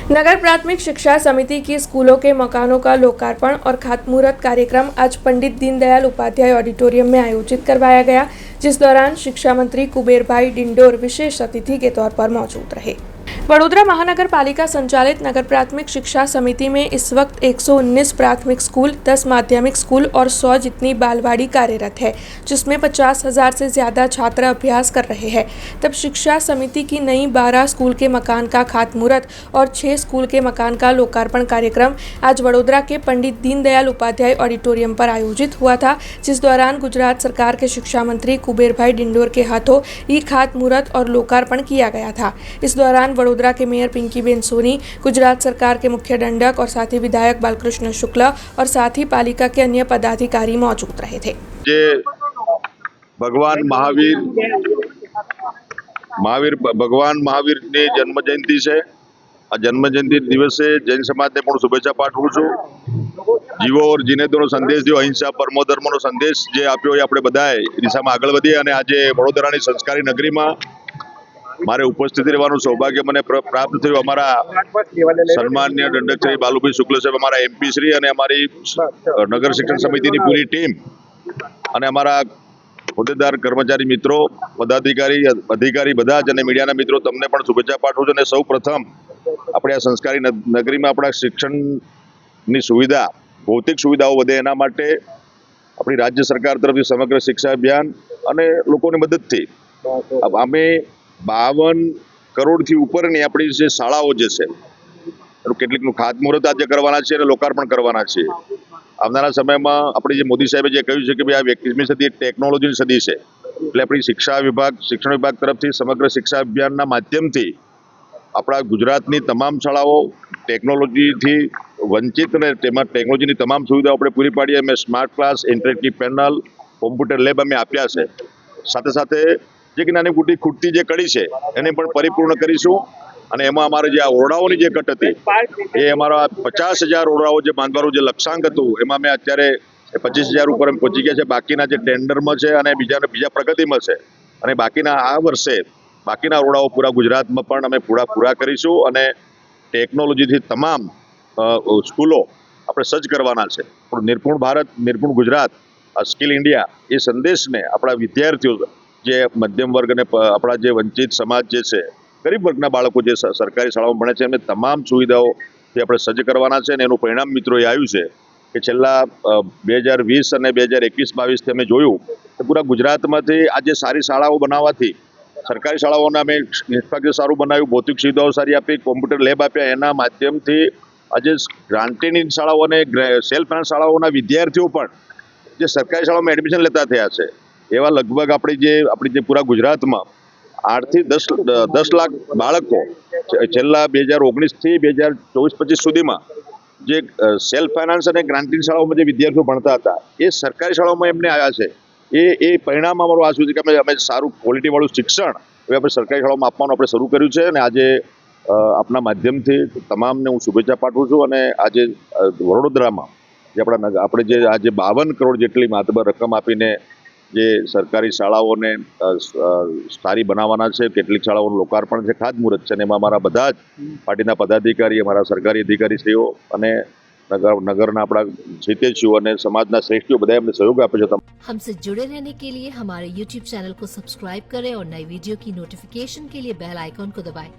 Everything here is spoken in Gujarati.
नगर प्राथमिक शिक्षा समिति की स्कूलों के मकानों का लोकार्पण और खातमुहूर्त कार्यक्रम आज पंडित दीनदयाल उपाध्याय ऑडिटोरियम में आयोजित करवाया गया, जिस दौरान शिक्षा मंत्री कुबेरभाई डिंडोर विशेष अतिथि के तौर पर मौजूद रहे। वडोदरा महानगर पालिका संचालित नगर प्राथमिक शिक्षा समिति में इस वक्त 119 प्राथमिक स्कूल, 10 माध्यमिक स्कूल और 100 जितनी बालवाड़ी कार्यरत है, जिसमें 50,000 से ज़्यादा छात्र अभ्यास कर रहे हैं। तब शिक्षा समिति की नई 12 स्कूल के मकान का खातमुहूर्त और 6 स्कूल के मकान का लोकार्पण कार्यक्रम आज वडोदरा के पंडित दीनदयाल उपाध्याय ऑडिटोरियम पर आयोजित हुआ था, जिस दौरान गुजरात सरकार के शिक्षा मंत्री कुबेरभाई डिंडोर के हाथों ई खातमुहूर्त और लोकार्पण किया गया था। इस दौरान वडोदरा के मेयर पिंकीबेन सोनी, गुजरात सरकार के मुख्य दंडक और साथ ही विधायक बालकृष्ण शुक्ला और साथ ही पालिका के अन्य पदाधिकारी मौजूद रहे थे। भगवान महावीर ने जन्म जयंती है। आ जन्म जयंती दिवसे जैन समाज ने पण शुभेच्छा पाठवुं छुं। जीवो और जीने दोनो संदेश जो अहिंसा परमो धर्मनो संदेश जे आप्यो ए आपणे बधाए दिशामां आगळ वधीए अने आजे वडोदरानी संस्कारी नगरीमां मारे उपस्थित रहवानुं सौभाग्य मने प्राप्त थयुं। अमारा सन्मान्य दंडक श्री बालुभाई शुक्ल साहेब, अमारा एमपी श्री अने अमारी नगर शिक्षण समितिनी पूरी टीम अने अमारा होद्देदार कर्मचारी मित्रों, पदाधिकारी अधिकारी बधा ज अने मीडियाना मित्रों, तमने पण शुभेच्छा पाठवुं छुं। अने सौ प्रथम आपणे आ संस्कारी नगरीमां आपणा शिक्षणनी सुविधा, भौतिक सुविधाओ वधे एना माटे आपणी राज्य सरकार तरफथी समग्र शिक्षा अभियान अने लोकोनी मददथी आमे 52 करोड़थी उपरनी आपणी जे शाळाओ जे छे एनुं કેટલીકનું ખાતમુહૂર્ત આજે કરવાના છે અને લોકાર્પણ કરવાના છે। આવનારા સમયમાં આપણે જે મોદી સાહેબે જે કહ્યું છે કે ભાઈ આ 21મી સદી ટેકનોલોજીની સદી છે, એટલે આપણી શિક્ષણ વિભાગ તરફથી સમગ્ર શિક્ષા અભિયાનના માધ્યમથી આપણા ગુજરાતની તમામ શાળાઓ ટેકનોલોજીથી વંચિત અને તેમાં ટેકનોલોજીની તમામ સુવિધાઓ આપણે પૂરી પાડીએ। અમે smart class, interactive panel, computer lab અમે આપ્યા છે। સાથે સાથે જે નાની મોટી ખૂટતી જે કડી છે એને પણ પરિપૂર્ણ કરીશું અને એમાં અમારે જે આ ઓરડાઓની જે ઘટ હતી એ અમારા 50,000 ઓરડાઓ જે બાંધવાનું જે લક્ષ્યાંક હતું એમાં અમે અત્યારે 25,000 ઉપર પહોંચી ગયા છે। બાકીના જે ટેન્ડરમાં છે અને બીજા પ્રગતિમાં છે અને બાકીના આ વર્ષે બાકીના ઓરડાઓ પૂરા ગુજરાતમાં પણ અમે પૂરા કરીશું અને ટેકનોલોજીથી તમામ સ્કૂલો આપણે સજ્જ કરવાના છે। નિર્પુણ ભારત, નિર્પુણ ગુજરાત, સ્કિલ ઇન્ડિયા એ સંદેશને આપણા વિદ્યાર્થીઓ જે મધ્યમ વર્ગ અને આપણા જે વંચિત સમાજ જે છે, ગરીબ વર્ગના બાળકો જે સરકારી શાળામાં ભણે છે એમને તમામ સુવિધાઓથી આપણે સજ્જ કરવાના છે અને એનું પરિણામ મિત્રો એ આવ્યું છે કે છેલ્લા 2020 અને 2021-22થી અમે જોયું કે પૂરા ગુજરાતમાંથી આજે સારી શાળાઓ બનાવવાથી સરકારી શાળાઓને અમે ઇન્ફ્રાસ્ટ્રક્ચર સારું બનાવ્યું, ભૌતિક સુવિધાઓ સારી આપી, કોમ્પ્યુટર લેબ આપ્યા, એના માધ્યમથી આજે ગ્રાન્ટેડની શાળાઓ અને સેલ્ફ ફાઇનાન્સ શાળાઓના વિદ્યાર્થીઓ પણ જે સરકારી શાળાઓમાં એડમિશન લેતા થયા છે। એવા લગભગ આપણી જે પૂરા ગુજરાતમાં 8 થી 10 લાખ બાળકો છેલ્લા 2019થી 2024-25 સુધીમાં જે સેલ્ફ ફાઇનાન્સ અને ગ્રાન્ટેડ શાળાઓમાં જે વિદ્યાર્થીઓ ભણતા હતા એ સરકારી શાળાઓમાં એમને આવ્યા છે। એ પરિણામ અમારું આ સુધી કે અમે સારું ક્વોલિટીવાળું શિક્ષણ હવે આપણે સરકારી શાળાઓમાં આપવાનું આપણે શરૂ કર્યું છે અને આજે આપના માધ્યમથી તમામને હું શુભેચ્છા પાઠવું છું। અને આજે વડોદરામાં જે આપણે જે આજે 52 કરોડ જેટલી માતબર રકમ આપીને જે સરકારી શાળાઓને સારી બનાવવાના છે, કેટલીક શાળાઓનું લોકાર્પણ છે, ખાતમુહૂર્ત છે અને એમાં અમારા બધા જ પાર્ટીના પદાધિકારી, અમારા સરકારી અધિકારીશ્રીઓ અને નગરના આપણા જીતેશીઓ અને સમાજના શ્રેષ્ઠીઓ બધા અમને સહયોગ આપે છે। हमसे जुड़े रहने के लिए हमारे YouTube चैनल को सब्सक्राइब करें और नई वीडियो की नोटिफिकेशन के लिए बेल आइकॉन को दबाएं।